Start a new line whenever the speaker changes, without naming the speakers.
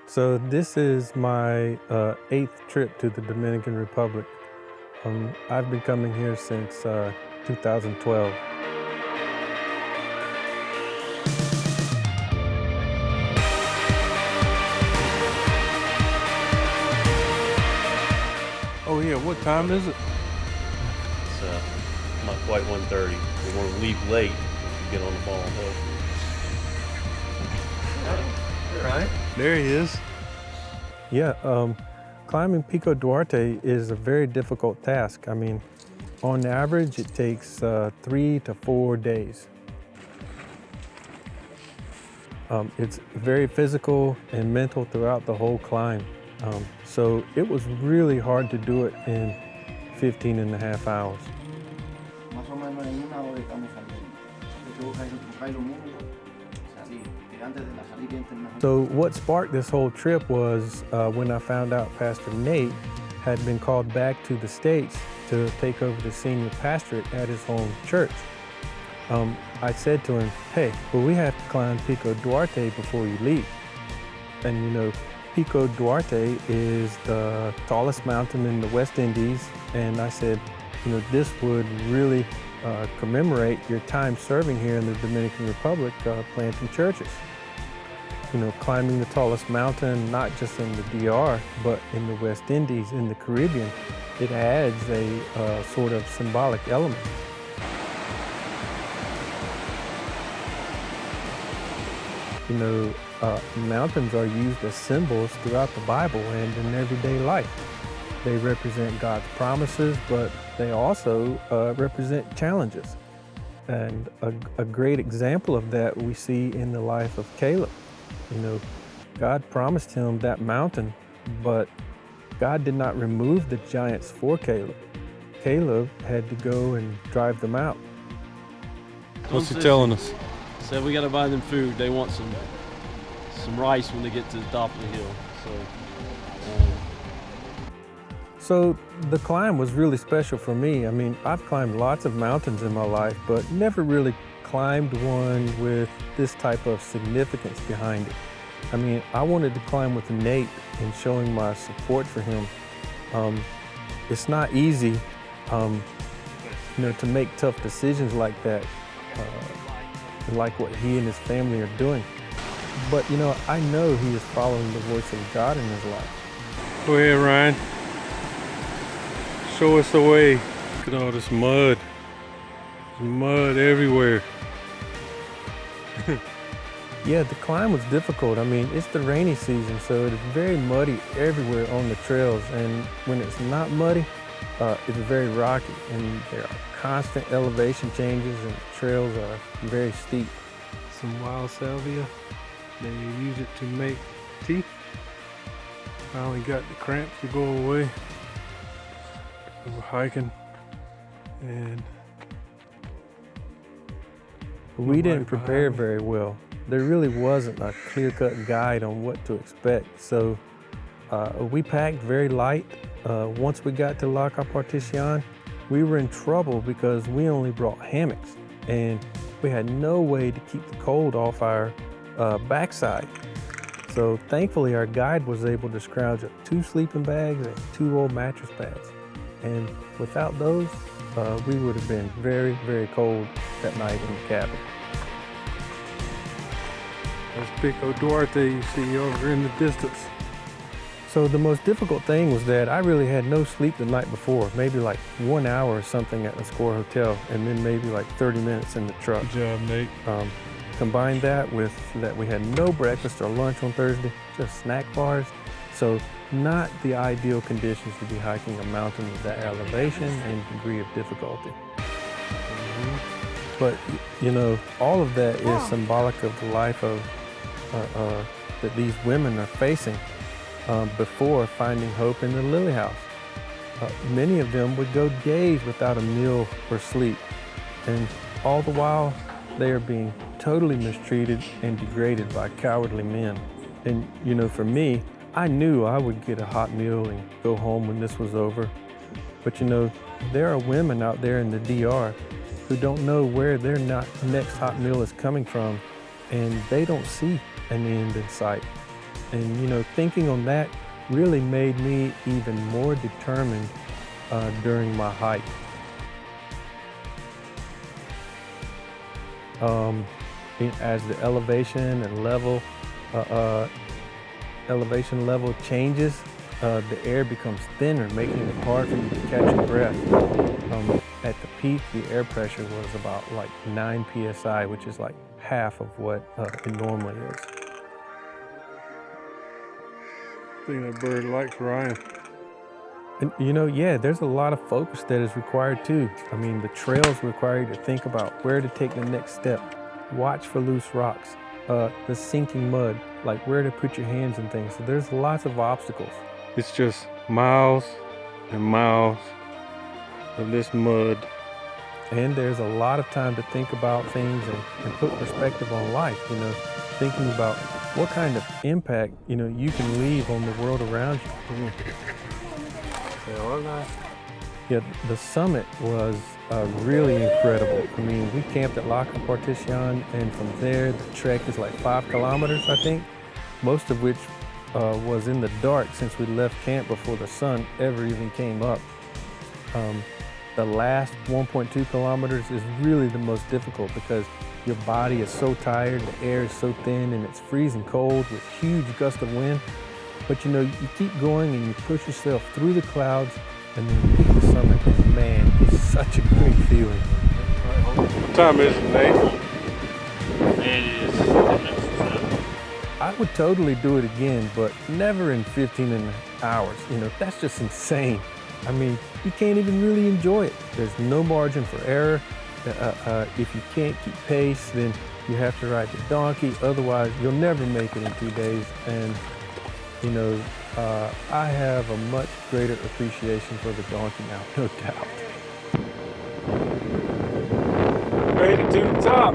So this is my eighth trip to the Dominican Republic. I've been coming here since 2012. Oh yeah, what time is it?
It's not quite 1:30. We want to leave late if you get on the ball and help.
Right.
There he is. Yeah, climbing Pico Duarte is a very difficult task. I mean, on average, it takes 3 to 4 days. It's very physical and mental throughout the whole climb. So it was really hard to do it in 15 and a half hours.
Más o menos en una hora estamos saliendo. Yo buscar lo mínimo, salir, que antes de la salida internacional.
So what sparked this whole trip was when I found out Pastor Nate had been called back to the States to take over the senior pastorate at his home church. I said to him, hey, well, we have to climb Pico Duarte before you leave. And you know, Pico Duarte is the tallest mountain in the West Indies. And I said, you know, this would really commemorate your time serving here in the Dominican Republic, planting churches. You know, climbing the tallest mountain, not just in the DR, but in the West Indies, in the Caribbean, it adds a sort of symbolic element. You know, mountains are used as symbols throughout the Bible and in everyday life. They represent God's promises, but they also represent challenges. And a great example of that we see in the life of Caleb. You know, God promised him that mountain, but God did not remove the giants for Caleb. Caleb had to go and drive them out.
What's he telling us? Said we got to buy them food. They want some rice when they get to the top of the hill.
So the climb was really special for me. I mean, I've climbed lots of mountains in my life, but never really climbed one with this type of significance behind it. I mean, I wanted to climb with Nate and showing my support for him. It's not easy, you know, to make tough decisions like that, like what he and his family are doing. But, you know, I know he is following the voice of God in his life.
Go ahead, Ryan. Show us the way. Look at all this mud. There's mud everywhere.
Yeah, the climb was difficult. I mean, it's the rainy season, so it is very muddy everywhere on the trails. And when it's not muddy, it's very rocky. And there are constant elevation changes and the trails are very steep.
Some wild salvia. They use it to make tea. Finally got the cramps to go away. We were hiking and
we didn't prepare very well. There really wasn't a clear-cut guide on what to expect. So we packed very light. Once we got to La Partición, we were in trouble because we only brought hammocks and we had no way to keep the cold off our backside. So thankfully our guide was able to scrounge up 2 sleeping bags and 2 old mattress pads. And without those, we would have been very, very cold that night in the cabin.
that's Pico Duarte you see over in the distance.
So the most difficult thing was that I really had no sleep the night before, maybe like 1 hour or something at the Score Hotel, and then maybe like 30 minutes in the truck.
Good job, Nate.
Combine that with that we had no breakfast or lunch on Thursday, just snack bars. So not the ideal conditions to be hiking a mountain with that elevation and degree of difficulty. But you know, all of that is symbolic of the life of that these women are facing before finding hope in the Lily House. Many of them would go days without a meal or sleep, and all the while they are being totally mistreated and degraded by cowardly men. And you know, for me, I knew I would get a hot meal and go home when this was over. But you know, there are women out there in the DR who don't know where their next hot meal is coming from, and they don't see an end in sight. And thinking on that really made me even more determined during my hike. As the elevation level changes, the air becomes thinner, making it hard for you to catch your breath. At the peak, the air pressure was about like 9 psi, which is like half of what it normally is.
I think that bird likes Ryan.
And yeah, there's a lot of focus that is required too. I mean, the trails require you to think about where to take the next step, watch for loose rocks, the sinking mud, like where to put your hands and things. So there's lots of obstacles.
It's just miles and miles of this mud.
And there's a lot of time to think about things and put perspective on life, thinking about what kind of impact, you can leave on the world around you. Yeah, the summit was really incredible. I mean, we camped at La Compartición, and from there, the trek is like 5 kilometers, I think, most of which was in the dark since we left camp before the sun ever even came up. The last 1.2 kilometers is really the most difficult because your body is so tired, the air is so thin, and it's freezing cold with huge gusts of wind. But you keep going and you push yourself through the clouds and then you hit the summit, and man, it's such a great feeling.
What time is it, Nate?
It is 10 minutes to 7.
I would totally do it again, but never in 15 hours. That's just insane. I mean, you can't even really enjoy it. There's no margin for error. If you can't keep pace, then you have to ride the donkey. Otherwise, you'll never make it in 2 days. And, I have a much greater appreciation for the donkey now, no doubt.
Made it to the top.